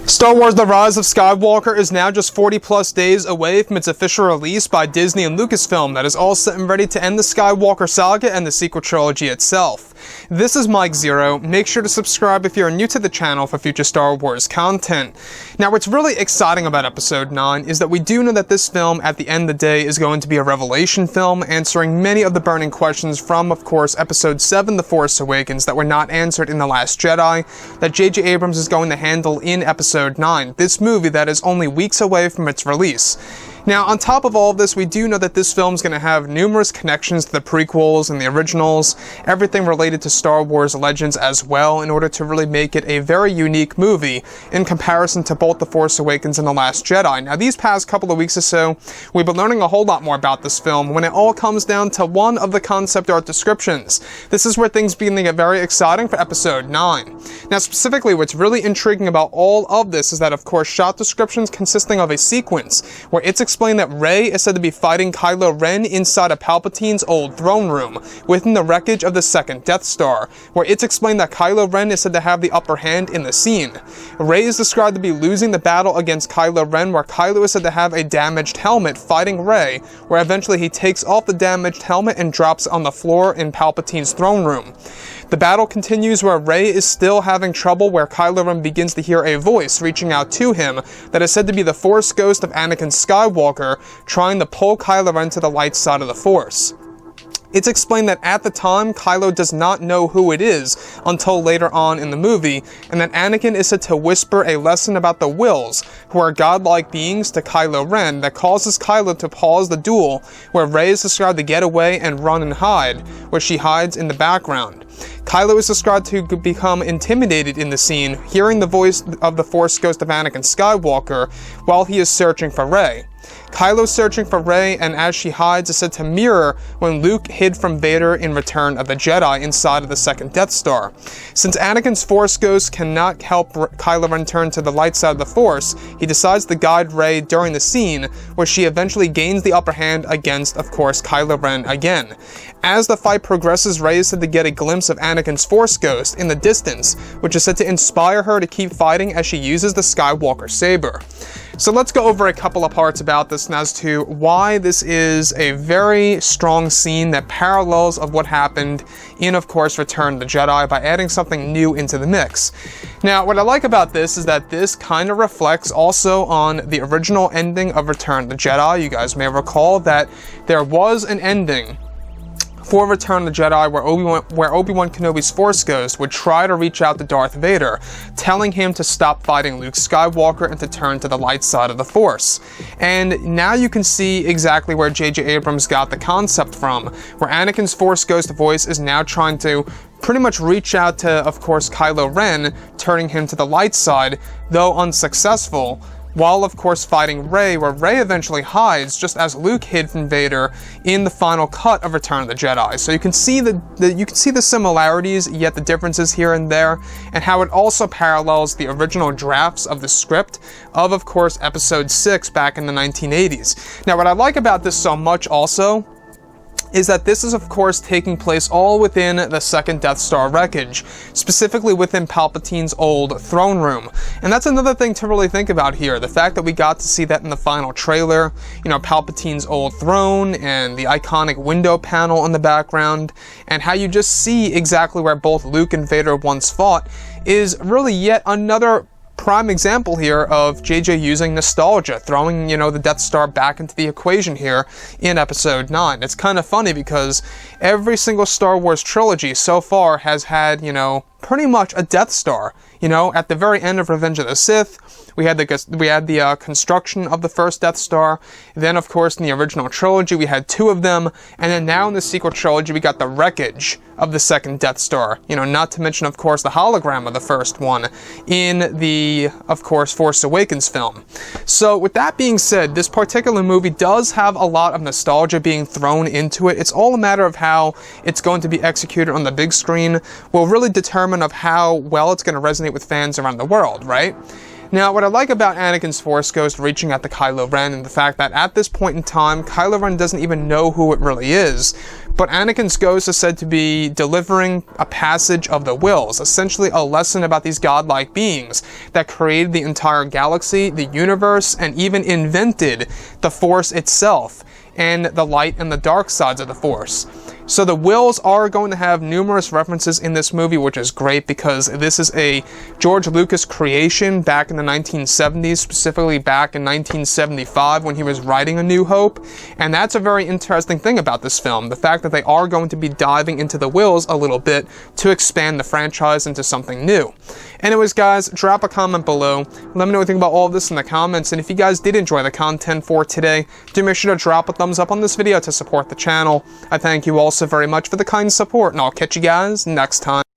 Star Wars The Rise of Skywalker is now just 40 plus days away from its official release by Disney and Lucasfilm that is all set and ready to end the Skywalker saga and the sequel trilogy itself. This is Mike Zero. Make sure to subscribe if you're new to the channel for future Star Wars content. Now, what's really exciting about Episode 9 is that we do know that this film, at the end of the day, is going to be a revelation film, answering many of the burning questions from, of course, Episode 7, The Force Awakens, that were not answered in The Last Jedi, that J.J. Abrams is going to handle in Episode 9, this movie that is only weeks away from its release. Now, on top of all of this, we do know that this film is going to have numerous connections to the prequels and the originals, everything related to Star Wars Legends as well, in order to really make it a very unique movie in comparison to both The Force Awakens and The Last Jedi. Now, these past couple of weeks or so, we've been learning a whole lot more about this film when it all comes down to one of the concept art descriptions. This is where things begin to get very exciting for Episode 9. Now, specifically, what's really intriguing about all of this is that, of course, shot descriptions consisting of a sequence where it's explained that Rey is said to be fighting Kylo Ren inside of Palpatine's old throne room, within the wreckage of the second Death Star, where it's explained that Kylo Ren is said to have the upper hand in the scene. Rey is described to be losing the battle against Kylo Ren, where Kylo is said to have a damaged helmet fighting Rey, where eventually he takes off the damaged helmet and drops on the floor in Palpatine's throne room. The battle continues where Rey is still having trouble, where Kylo Ren begins to hear a voice reaching out to him that is said to be the Force ghost of Anakin Skywalker, trying to pull Kylo Ren to the light side of the Force. It's explained that at the time, Kylo does not know who it is until later on in the movie, and that Anakin is said to whisper a lesson about the Wills, who are godlike beings, to Kylo Ren that causes Kylo to pause the duel, where Rey is described to get away and run and hide, where she hides in the background. Kylo is described to become intimidated in the scene, hearing the voice of the Force ghost of Anakin Skywalker while he is searching for Rey. Kylo's searching for Rey, and as she hides is said to mirror when Luke hid from Vader in Return of the Jedi inside of the second Death Star. Since Anakin's Force ghost cannot help Kylo Ren turn to the light side of the Force, he decides to guide Rey during the scene, where she eventually gains the upper hand against, of course, Kylo Ren again. As the fight progresses, Rey is said to get a glimpse of Anakin's Force ghost in the distance, which is said to inspire her to keep fighting as she uses the Skywalker saber. So let's go over a couple of parts about this and as to why this is a very strong scene that parallels of what happened in, of course, Return of the Jedi by adding something new into the mix. Now, what I like about this is that this kind of reflects also on the original ending of Return of the Jedi. You guys may recall that there was an ending for Return of the Jedi where Obi-Wan Kenobi's Force Ghost would try to reach out to Darth Vader, telling him to stop fighting Luke Skywalker and to turn to the light side of the Force. And now you can see exactly where J.J. Abrams got the concept from, where Anakin's Force Ghost voice is now trying to pretty much reach out to, of course, Kylo Ren, turning him to the light side, though unsuccessful, while of course fighting Rey, where Rey eventually hides just as Luke hid from Vader in the final cut of Return of the Jedi. So you can see the similarities, yet the differences here and there, and how it also parallels the original drafts of the script of course, Episode 6 back in the 1980s. Now, what I like about this so much also is that this is, of course, taking place all within the second Death Star wreckage, specifically within Palpatine's old throne room. And that's another thing to really think about here, the fact that we got to see that in the final trailer, you know, Palpatine's old throne and the iconic window panel in the background, and how you just see exactly where both Luke and Vader once fought, is really yet another prime example here of JJ using nostalgia, throwing, you know, the Death Star back into the equation here in Episode 9. It's kind of funny because every single Star Wars trilogy so far has had, you know, pretty much a Death Star. You know, at the very end of Revenge of the Sith, we had the construction of the first Death Star. Then, of course, in the original trilogy, we had two of them. And then now in the sequel trilogy, we got the wreckage of the second Death Star. You know, not to mention, of course, the hologram of the first one in the, of course, Force Awakens film. So, with that being said, this particular movie does have a lot of nostalgia being thrown into it. It's all a matter of how it's going to be executed on the big screen will really determine of how well it's going to resonate with fans around the world, right? Now, what I like about Anakin's Force Ghost reaching out to Kylo Ren and the fact that at this point in time, Kylo Ren doesn't even know who it really is, but Anakin's Ghost is said to be delivering a passage of the wills, essentially a lesson about these godlike beings that created the entire galaxy, the universe, and even invented the Force itself, and the light and the dark sides of the Force. So the wills are going to have numerous references in this movie, which is great because this is a George Lucas creation back in the 1970s, specifically back in 1975 when he was writing A New Hope. And that's a very interesting thing about this film, the fact that they are going to be diving into the wills a little bit to expand the franchise into something new. Anyways, guys, drop a comment below. Let me know what you think about all of this in the comments. And if you guys did enjoy the content for today, do make sure to drop a thumbs up on this video to support the channel. I thank you all so very much for the kind support, and I'll catch you guys next time.